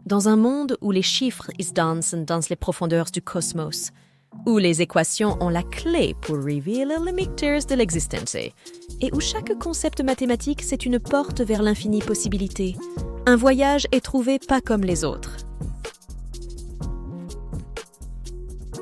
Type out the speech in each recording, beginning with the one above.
Dans un monde où les chiffres dansent dans les profondeurs du cosmos, où les équations ont la clé pour révéler les mystères de l'existence, et où chaque concept mathématique c'est une porte vers l'infinie possibilité, un voyage est trouvé pas comme les autres.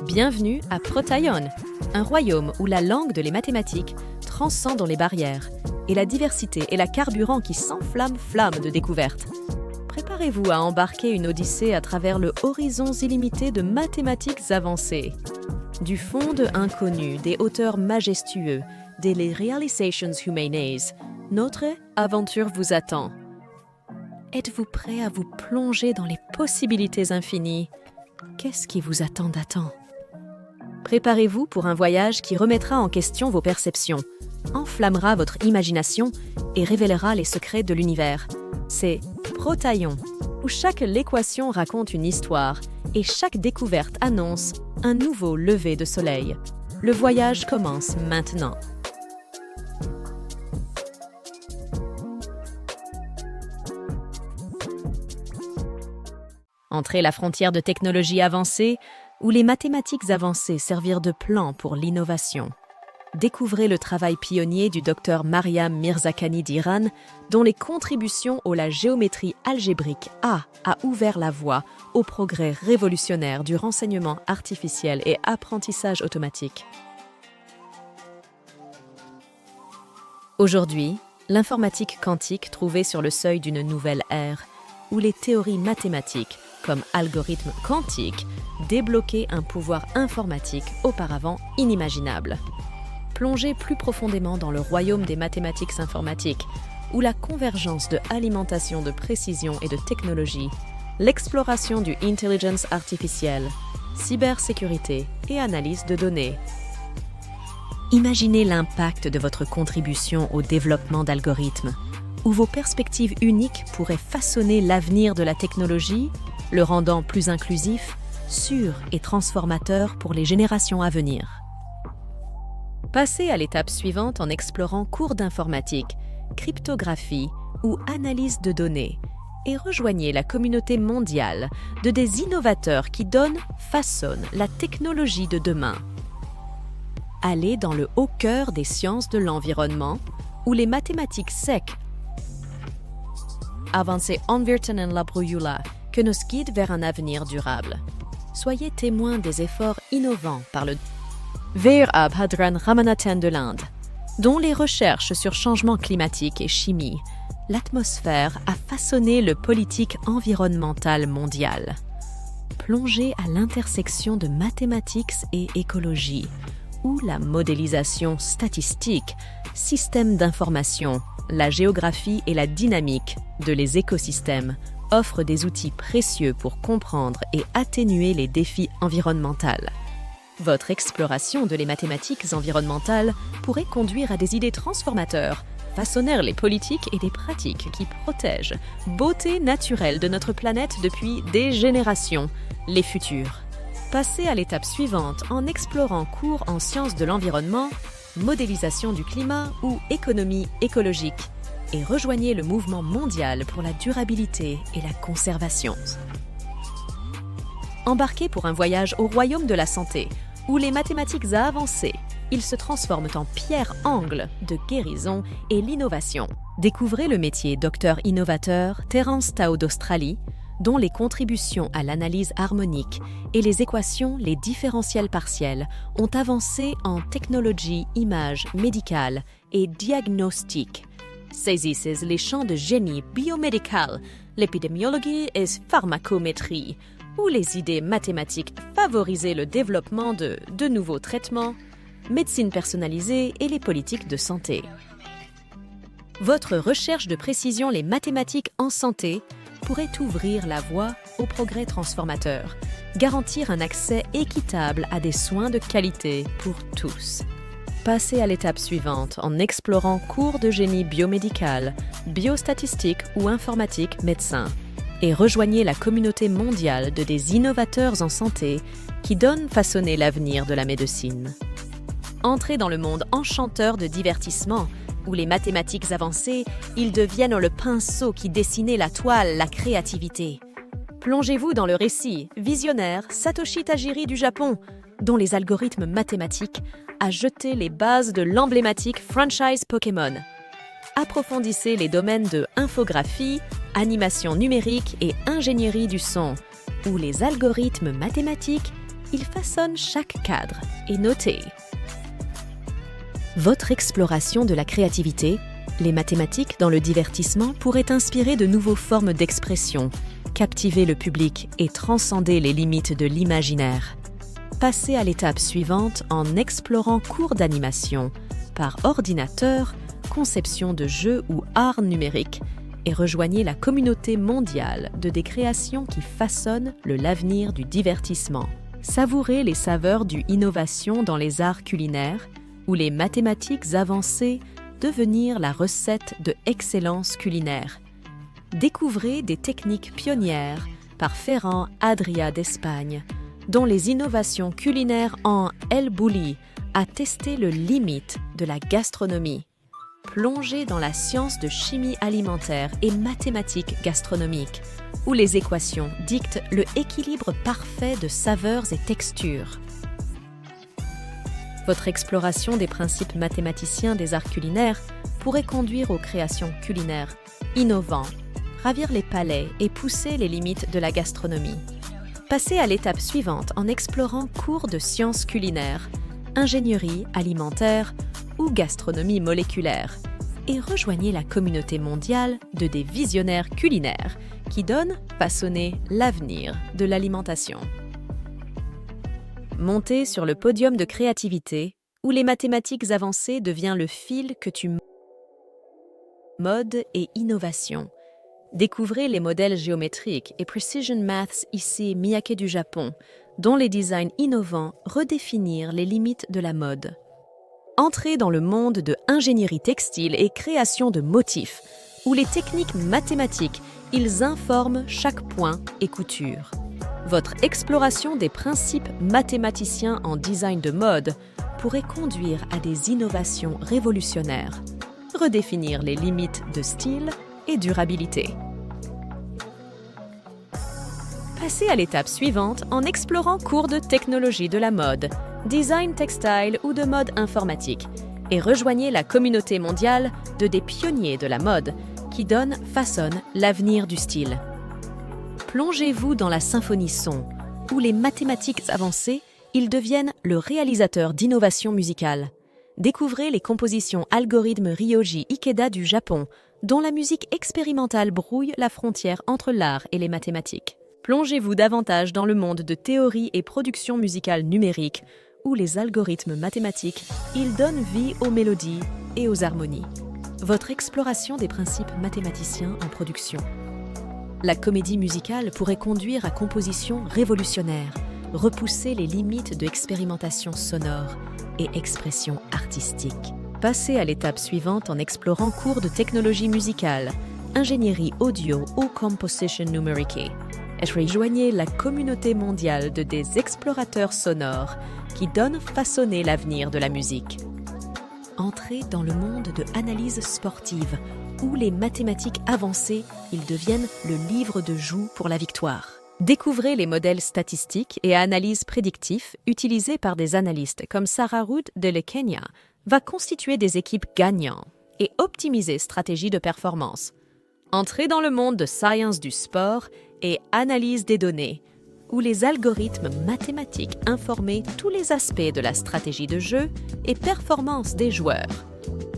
Bienvenue à Protaion, un royaume où la langue de les mathématiques transcende les barrières, et la diversité est la carburant qui s'enflamme de découvertes. Préparez-vous à embarquer une odyssée à travers le horizon illimité de mathématiques avancées. Du fond de inconnu, des hauteurs majestueux, des realizations humaines, notre aventure vous attend. Êtes-vous prêt à vous plonger dans les possibilités infinies? Qu'est-ce qui vous attend d'attendre? Préparez-vous pour un voyage qui remettra en question vos perceptions, enflammera votre imagination et révélera les secrets de l'univers. C'est Protaion, où chaque équation raconte une histoire et chaque découverte annonce un nouveau lever de soleil. Le voyage commence maintenant. Entrez la frontière de technologie avancée, où les mathématiques avancées servirent de plan pour l'innovation. Découvrez le travail pionnier du Dr Mariam Mirzakhani d'Iran, dont les contributions à la géométrie algébrique a ouvert la voie au progrès révolutionnaire du renseignement artificiel et apprentissage automatique. Aujourd'hui, l'informatique quantique trouvée sur le seuil d'une nouvelle ère, où les théories mathématiques, comme algorithmes quantiques, débloquaient un pouvoir informatique auparavant inimaginable. Plongez plus profondément dans le royaume des mathématiques informatiques, où la convergence de alimentation de précision et de technologie, l'exploration du intelligence artificielle, cybersécurité et analyse de données. Imaginez l'impact de votre contribution au développement d'algorithmes, où vos perspectives uniques pourraient façonner l'avenir de la technologie, le rendant plus inclusif, sûr et transformateur pour les générations à venir. Passez à l'étape suivante en explorant cours d'informatique, cryptographie ou analyse de données et rejoignez la communauté mondiale de des innovateurs qui façonnent la technologie de demain. Allez dans le haut cœur des sciences de l'environnement où les mathématiques SEC avancent onvirten en la brujula que nous guident vers un avenir durable. Soyez témoins des efforts innovants par le Veerab Hadran Ramanathan de l'Inde, dont les recherches sur changement climatique et chimie, l'atmosphère a façonné le politique environnemental mondial. Plongez à l'intersection de mathématiques et écologie, où la modélisation statistique, système d'information, la géographie et la dynamique de les écosystèmes offrent des outils précieux pour comprendre et atténuer les défis environnementaux. Votre exploration de les mathématiques environnementales pourrait conduire à des idées transformateurs, façonner les politiques et les pratiques qui protègent beauté naturelle de notre planète depuis des générations, les futurs. Passez à l'étape suivante en explorant cours en sciences de l'environnement, modélisation du climat ou économie écologique et rejoignez le mouvement mondial pour la durabilité et la conservation. Embarquez pour un voyage au royaume de la santé, où les mathématiques avancées, ils se transforment en pierre-angle de guérison et l'innovation. Découvrez le métier docteur innovateur Terence Tao d'Australie, dont les contributions à l'analyse harmonique et les équations, les différentiels partiels, ont avancé en technologie, image médicale et diagnostic. Saisissez les champs de génie biomédical, l'épidémiologie et pharmacométrie, où les idées mathématiques favorisaient le développement de nouveaux traitements, médecine personnalisée et les politiques de santé. Votre recherche de précision les mathématiques en santé pourrait ouvrir la voie au progrès transformateur, garantir un accès équitable à des soins de qualité pour tous. Passez à l'étape suivante en explorant cours de génie biomédical, biostatistique ou informatique médecin et rejoignez la communauté mondiale de des innovateurs en santé qui façonner l'avenir de la médecine. Entrez dans le monde enchanteur de divertissement où les mathématiques avancées, ils deviennent le pinceau qui dessinait la toile, la créativité. Plongez-vous dans le récit visionnaire Satoshi Tajiri du Japon, dont les algorithmes mathématiques a jeté les bases de l'emblématique franchise Pokémon. Approfondissez les domaines de infographie, animation numérique et ingénierie du son, où les algorithmes mathématiques, ils façonnent chaque cadre. Et notez. Votre exploration de la créativité, les mathématiques dans le divertissement pourraient inspirer de nouvelles formes d'expression, captiver le public et transcender les limites de l'imaginaire. Passez à l'étape suivante en explorant cours d'animation, par ordinateur, conception de jeux ou art numérique, et rejoignez la communauté mondiale de des créations qui façonnent l'avenir du divertissement. Savourez les saveurs du innovation dans les arts culinaires, où les mathématiques avancées devenir la recette de excellence culinaire. Découvrez des techniques pionnières par Ferran Adrià d'Espagne, dont les innovations culinaires en El Bulli a testé le limite de la gastronomie. Plongez dans la science de chimie alimentaire et mathématiques gastronomiques, où les équations dictent le équilibre parfait de saveurs et textures. Votre exploration des principes mathématiciens des arts culinaires pourrait conduire aux créations culinaires innovantes, ravir les palais et pousser les limites de la gastronomie. Passez à l'étape suivante en explorant cours de sciences culinaires, ingénierie alimentaire ou gastronomie moléculaire, et rejoignez la communauté mondiale de des visionnaires culinaires qui donnent façonner l'avenir de l'alimentation. Montez sur le podium de créativité où les mathématiques avancées devient le fil que tu mode et innovation. Découvrez les modèles géométriques et Precision Maths ici Miyake du Japon, dont les designs innovants redéfinirent les limites de la mode. Entrez dans le monde de ingénierie textile et création de motifs, où les techniques mathématiques, ils informent chaque point et couture. Votre exploration des principes mathématiciens en design de mode pourrait conduire à des innovations révolutionnaires, redéfinir les limites de style et durabilité. Passez à l'étape suivante en explorant cours de technologie de la mode, design textile ou de mode informatique, et rejoignez la communauté mondiale de des pionniers de la mode qui façonnent l'avenir du style. Plongez-vous dans la symphonie son, où les mathématiques avancées, ils deviennent le réalisateur d'innovations musicales. Découvrez les compositions algorithmes Ryoji Ikeda du Japon, dont la musique expérimentale brouille la frontière entre l'art et les mathématiques. Plongez-vous davantage dans le monde de théorie et production musicale numérique, où les algorithmes mathématiques, ils donnent vie aux mélodies et aux harmonies. Votre exploration des principes mathématiciens en production. La comédie musicale pourrait conduire à compositions révolutionnaires, repousser les limites de l'expérimentation sonore et expression artistique. Passez à l'étape suivante en explorant cours de technologie musicale, ingénierie audio ou composition numérique, et rejoignez la communauté mondiale de des explorateurs sonores qui donnent façonner l'avenir de la musique. Entrez dans le monde de l'analyse sportive, où les mathématiques avancées, ils deviennent le livre de joue pour la victoire. Découvrez les modèles statistiques et analyses prédictifs utilisés par des analystes comme Sarah Rood de Le Kenya, va constituer des équipes gagnantes et optimiser stratégies de performance. Entrez dans le monde de science du sport et analyse des données, où les algorithmes mathématiques informaient tous les aspects de la stratégie de jeu et performance des joueurs.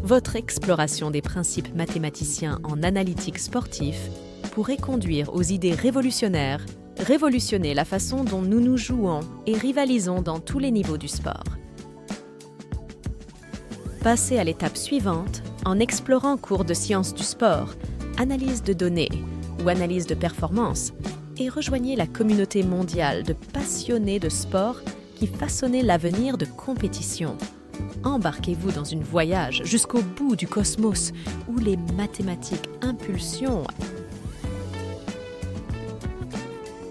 Votre exploration des principes mathématiciens en analytique sportif pourrait conduire aux idées révolutionnaires, révolutionner la façon dont nous jouons et rivalisons dans tous les niveaux du sport. Passez à l'étape suivante en explorant cours de sciences du sport, analyse de données ou analyse de performance, et rejoignez la communauté mondiale de passionnés de sport qui façonnaient l'avenir de compétition. Embarquez-vous dans un voyage jusqu'au bout du cosmos où les mathématiques impulsion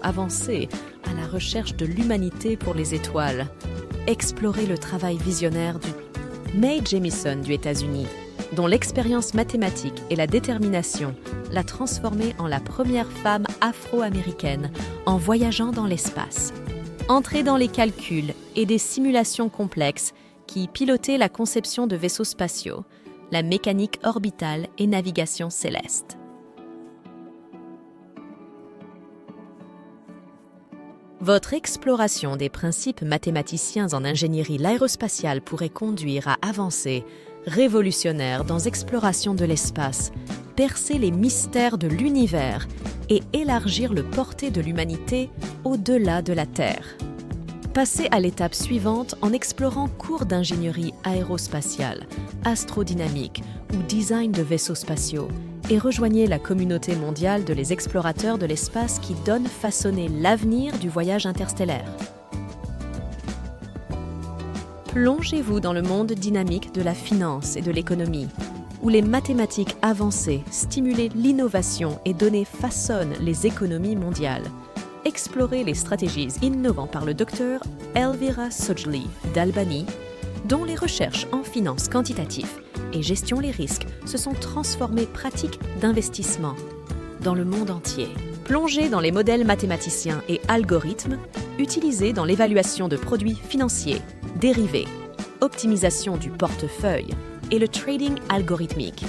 avancées à la recherche de l'humanité pour les étoiles. Explorez le travail visionnaire du Mae Jemison du États-Unis, dont l'expérience mathématique et la détermination l'a transformée en la première femme afro-américaine en voyageant dans l'espace. Entrée dans les calculs et des simulations complexes qui pilotaient la conception de vaisseaux spatiaux, la mécanique orbitale et navigation céleste. Votre exploration des principes mathématiciens en ingénierie aérospatiale pourrait conduire à avancées révolutionnaires dans l'exploration de l'espace, percer les mystères de l'univers et élargir le portée de l'humanité au-delà de la Terre. Passez à l'étape suivante en explorant cours d'ingénierie aérospatiale, astrodynamique ou design de vaisseaux spatiaux et rejoignez la communauté mondiale de les explorateurs de l'espace qui donne façonner l'avenir du voyage interstellaire. Plongez-vous dans le monde dynamique de la finance et de l'économie, où les mathématiques avancées stimulent l'innovation et façonnent les économies mondiales. Explorez les stratégies innovantes par le Dr Elvira Sojli d'Albany, dont les recherches en finance quantitative et gestion des risques se sont transformées pratiques d'investissement dans le monde entier. Plongez dans les modèles mathématiciens et algorithmes utilisés dans l'évaluation de produits financiers, dérivés, optimisation du portefeuille et le trading algorithmique.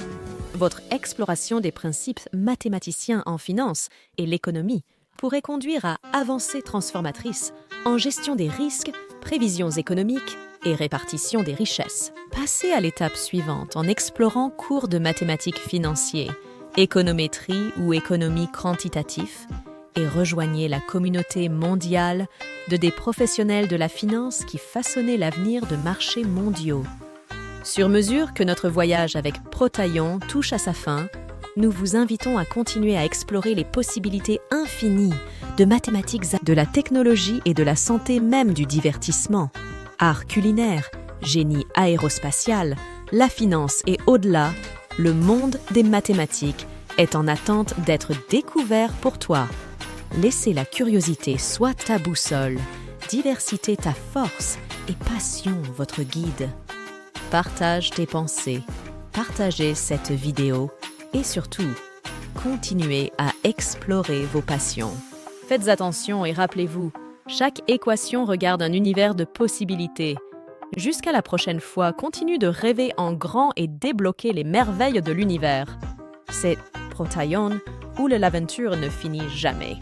Votre exploration des principes mathématiciens en finance et l'économie pourrait conduire à avancées transformatrices en gestion des risques, prévisions économiques et répartition des richesses. Passez à l'étape suivante en explorant cours de mathématiques financiers, économétrie ou économie quantitative et rejoignez la communauté mondiale de des professionnels de la finance qui façonnaient l'avenir de marchés mondiaux. Sur mesure que notre voyage avec Protaion touche à sa fin, nous vous invitons à continuer à explorer les possibilités infinies de mathématiques, de la technologie et de la santé même du divertissement. Art culinaire, génie aérospatial, la finance et au-delà, le monde des mathématiques est en attente d'être découvert pour toi. Laissez la curiosité soit ta boussole, diversité ta force et passion votre guide. Partage tes pensées, partagez cette vidéo et surtout, continuez à explorer vos passions. Faites attention et rappelez-vous, chaque équation regarde un univers de possibilités. Jusqu'à la prochaine fois, continue de rêver en grand et débloquer les merveilles de l'univers. C'est Protaion où l'aventure ne finit jamais.